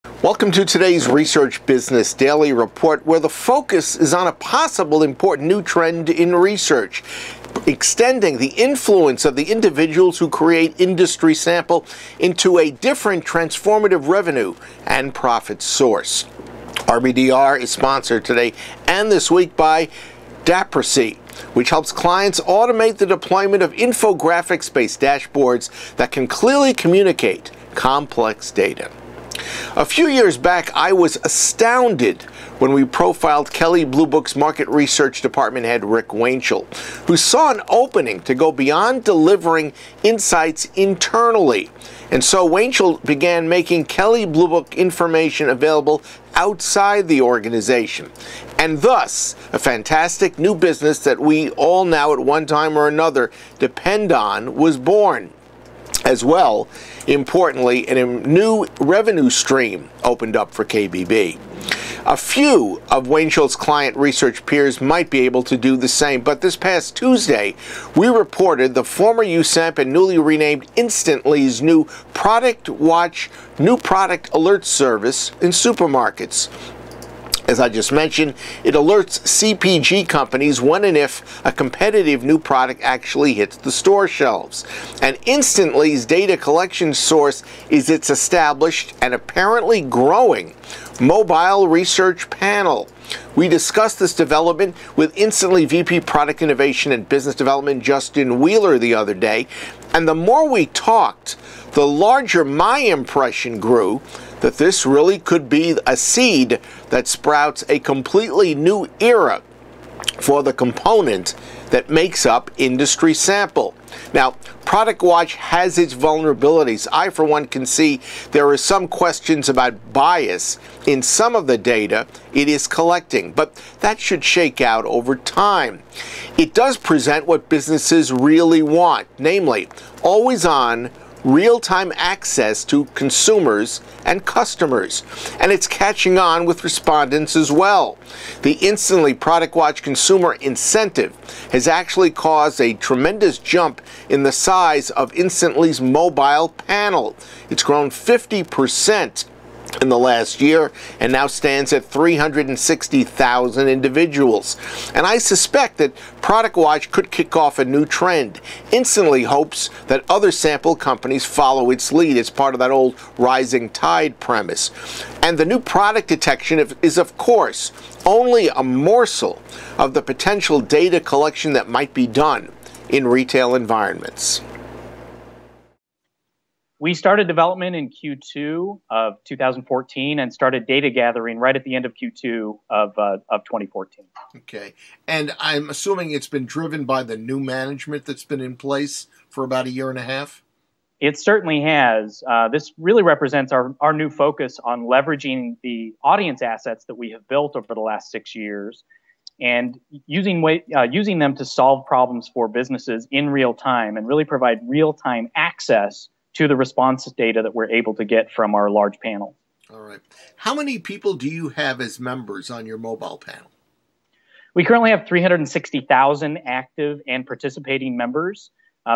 Welcome to today's Research Business Daily Report, where the focus is on a possible important new trend in research, extending the influence of the individuals who create industry sample into a different transformative revenue and profit source. RBDR is sponsored today and this week by Dapracy, which helps clients automate the deployment of infographics-based dashboards that can clearly communicate complex data. A few years back, I was astounded when we profiled Kelley Blue Book's Market Research Department head, Rick Wainschel, who saw an opening to go beyond delivering insights internally. And so Wainschel began making Kelley Blue Book information available outside the organization. And thus, a fantastic new business that we all now at one time or another depend on was born. As well, importantly, a new revenue stream opened up for KBB. A few of Wainschel's client research peers might be able to do the same, but this past Tuesday, we reported the former USAMP and newly renamed Instantly's new Product Watch new product alert service in supermarkets. As I just mentioned, it alerts CPG companies when and if a competitive new product actually hits the store shelves. And Instantly's data collection source is its established and apparently growing mobile research panel. We discussed this development with Instantly VP Product Innovation and Business Development Justin Wheeler the other day, and the more we talked, the larger my impression grew that this really could be a seed that sprouts a completely new era for the component that makes up industry sample. Now, Product Watch has its vulnerabilities. I, for one, can see there are some questions about bias in some of the data it is collecting, but that should shake out over time. It does present what businesses really want, namely, always-on, real-time access to consumers and customers, and it's catching on with respondents as well. The Instantly Product Watch consumer incentive has actually caused a tremendous jump in the size of Instantly's mobile panel. It's grown 50% in the last year and now stands at 360,000 individuals. And I suspect that Product Watch could kick off a new trend. Instantly hopes that other sample companies follow its lead. It's part of that old rising tide premise. And the new product detection is, of course, only a morsel of the potential data collection that might be done in retail environments. We started development in Q2 of 2014 and started data gathering right at the end of Q2 of 2014. Okay. And I'm assuming it's been driven by the new management that's been in place for about a year and a half? It certainly has. This really represents our new focus on leveraging the audience assets that we have built over the last 6 years and using them to solve problems for businesses in real time and really provide real-time access to the response data that we're able to get from our large panel. All right. How many people do you have as members on your mobile panel? We currently have 360,000 active and participating members.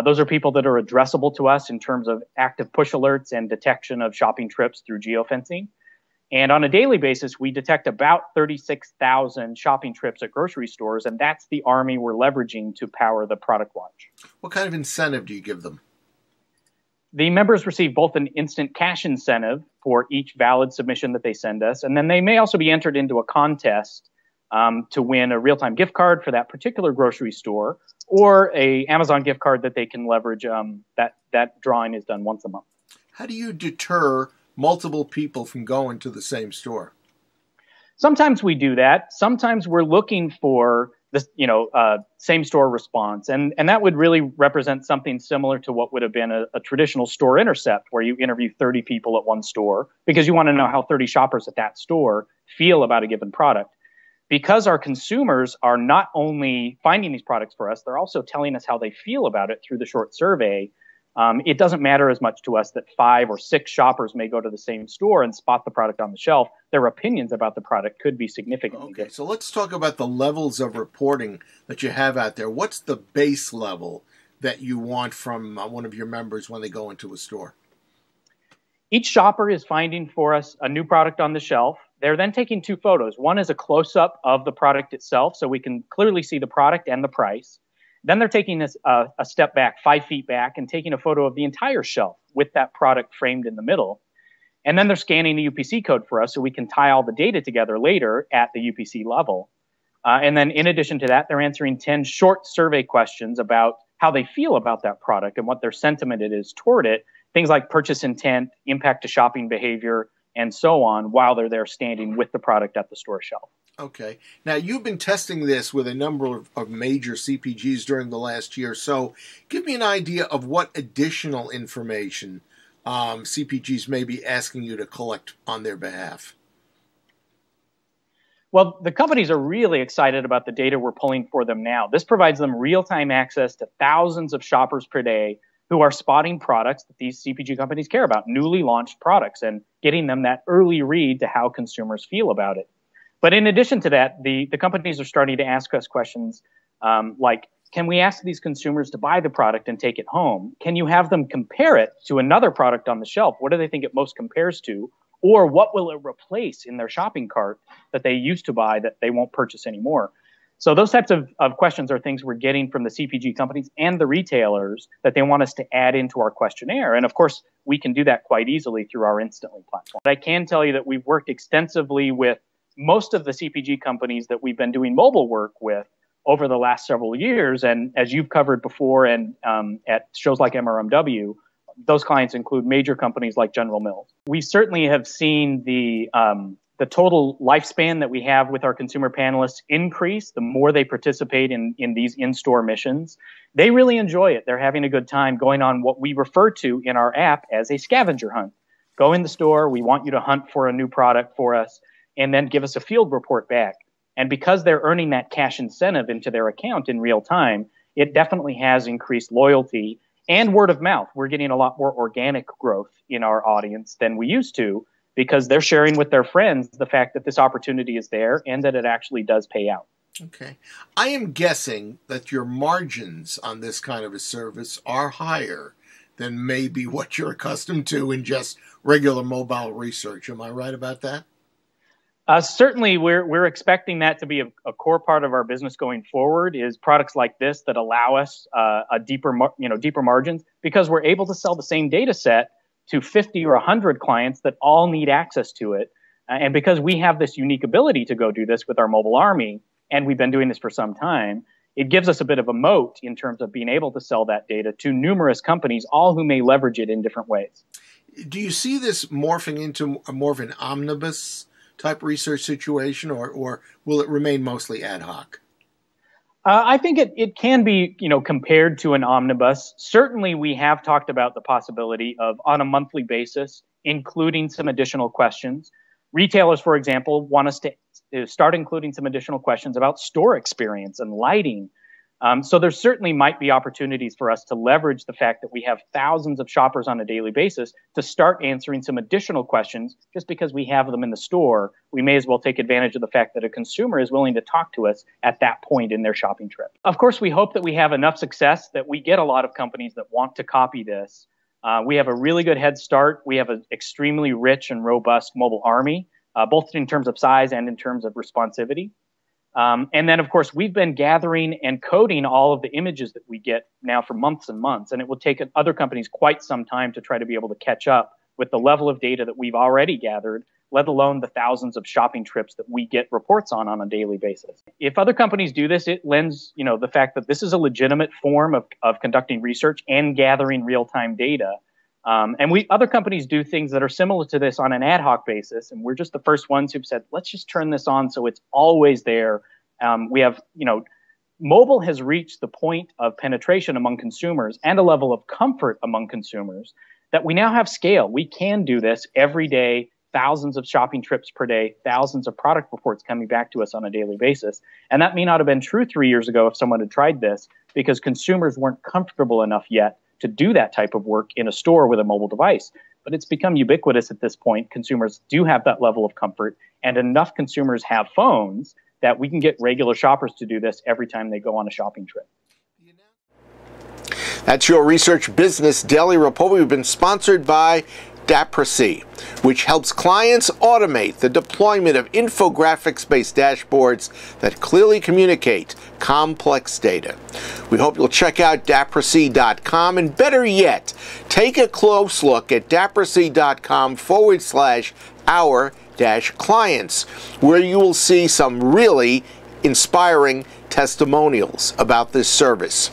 Those are people that are addressable to us in terms of active push alerts and detection of shopping trips through geofencing. And on a daily basis, we detect about 36,000 shopping trips at grocery stores, and that's the army we're leveraging to power the Product Watch. What kind of incentive do you give them? The members receive both an instant cash incentive for each valid submission that they send us, and then they may also be entered into a contest to win a real-time gift card for that particular grocery store, or a Amazon gift card that they can leverage. That drawing is done once a month. How do you deter multiple people from going to the same store? Sometimes we do that. Sometimes we're looking for this, same store response. And that would really represent something similar to what would have been a traditional store intercept, where you interview 30 people at one store because you want to know how 30 shoppers at that store feel about a given product. Because our consumers are not only finding these products for us, they're also telling us how they feel about it through the short survey. It doesn't matter as much to us that 5 or 6 shoppers may go to the same store and spot the product on the shelf. Their opinions about the product could be significantly different. So let's talk about the levels of reporting that you have out there. What's the base level that you want from one of your members when they go into a store? Each shopper is finding for us a new product on the shelf. They're then taking two photos. One is a close-up of the product itself, so we can clearly see the product and the price. Then they're taking this a step back, 5 feet back, and taking a photo of the entire shelf with that product framed in the middle. And then they're scanning the UPC code for us so we can tie all the data together later at the UPC level. And then in addition to that, they're answering 10 short survey questions about how they feel about that product and what their sentiment is toward it. Things like purchase intent, impact to shopping behavior, and so on, while they're there standing with the product at the store shelf. Okay. Now, you've been testing this with a number of major CPGs during the last year. So give me an idea of what additional information CPGs may be asking you to collect on their behalf. Well, the companies are really excited about the data we're pulling for them now. This provides them real-time access to thousands of shoppers per day who are spotting products that these CPG companies care about, newly launched products, and getting them that early read to how consumers feel about it. But in addition to that, the companies are starting to ask us questions like, can we ask these consumers to buy the product and take it home? Can you have them compare it to another product on the shelf? What do they think it most compares to? Or what will it replace in their shopping cart that they used to buy that they won't purchase anymore? So those types of questions are things we're getting from the CPG companies and the retailers that they want us to add into our questionnaire. And of course, we can do that quite easily through our Instantly platform. But I can tell you that we've worked extensively with most of the CPG companies that we've been doing mobile work with over the last several years. And as you've covered before and at shows like MRMW, those clients include major companies like General Mills. We certainly have seen the total lifespan that we have with our consumer panelists increase the more they participate in these in-store missions. They really enjoy it. They're having a good time going on what we refer to in our app as a scavenger hunt. Go in the store, we want you to hunt for a new product for us, and then give us a field report back. And because they're earning that cash incentive into their account in real time, it definitely has increased loyalty and word of mouth. We're getting a lot more organic growth in our audience than we used to, because they're sharing with their friends the fact that this opportunity is there and that it actually does pay out. Okay. I am guessing that your margins on this kind of a service are higher than maybe what you're accustomed to in just regular mobile research. Am I right about that? Certainly, we're expecting that to be a core part of our business going forward, is products like this that allow us deeper margins, because we're able to sell the same data set to 50 or 100 clients that all need access to it. And because we have this unique ability to go do this with our mobile army, and we've been doing this for some time, it gives us a bit of a moat in terms of being able to sell that data to numerous companies, all who may leverage it in different ways. Do you see this morphing into more of an omnibus type research situation, or will it remain mostly ad hoc? I think it can be, compared to an omnibus. Certainly, we have talked about the possibility of, on a monthly basis, including some additional questions. Retailers, for example, want us to start including some additional questions about store experience and lighting. So there certainly might be opportunities for us to leverage the fact that we have thousands of shoppers on a daily basis to start answering some additional questions. Just because we have them in the store, we may as well take advantage of the fact that a consumer is willing to talk to us at that point in their shopping trip. Of course, we hope that we have enough success that we get a lot of companies that want to copy this. We have a really good head start. We have an extremely rich and robust mobile army, both in terms of size and in terms of responsivity. And then, of course, we've been gathering and coding all of the images that we get now for months and months. And it will take other companies quite some time to try to be able to catch up with the level of data that we've already gathered, let alone the thousands of shopping trips that we get reports on a daily basis. If other companies do this, it lends, the fact that this is a legitimate form of conducting research and gathering real-time data. And other companies do things that are similar to this on an ad hoc basis, and we're just the first ones who've said, let's just turn this on so it's always there. We have, mobile has reached the point of penetration among consumers and a level of comfort among consumers that we now have scale. We can do this every day, thousands of shopping trips per day, thousands of product reports coming back to us on a daily basis. And that may not have been true 3 years ago if someone had tried this, because consumers weren't comfortable enough yet to do that type of work in a store with a mobile device. But it's become ubiquitous at this point. Consumers do have that level of comfort, and enough consumers have phones that we can get regular shoppers to do this every time they go on a shopping trip. That's your Research Business Daily Report. We've been sponsored by Daprasy, which helps clients automate the deployment of infographics-based dashboards that clearly communicate complex data. We hope you'll check out daprasy.com, and better yet, take a close look at daprasy.com/our-clients, where you will see some really inspiring testimonials about this service.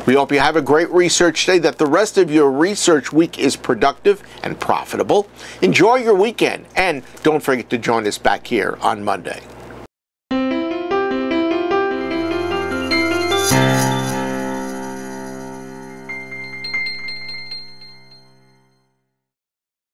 We hope you have a great research day, that the rest of your research week is productive and profitable. Enjoy your weekend, and don't forget to join us back here on Monday.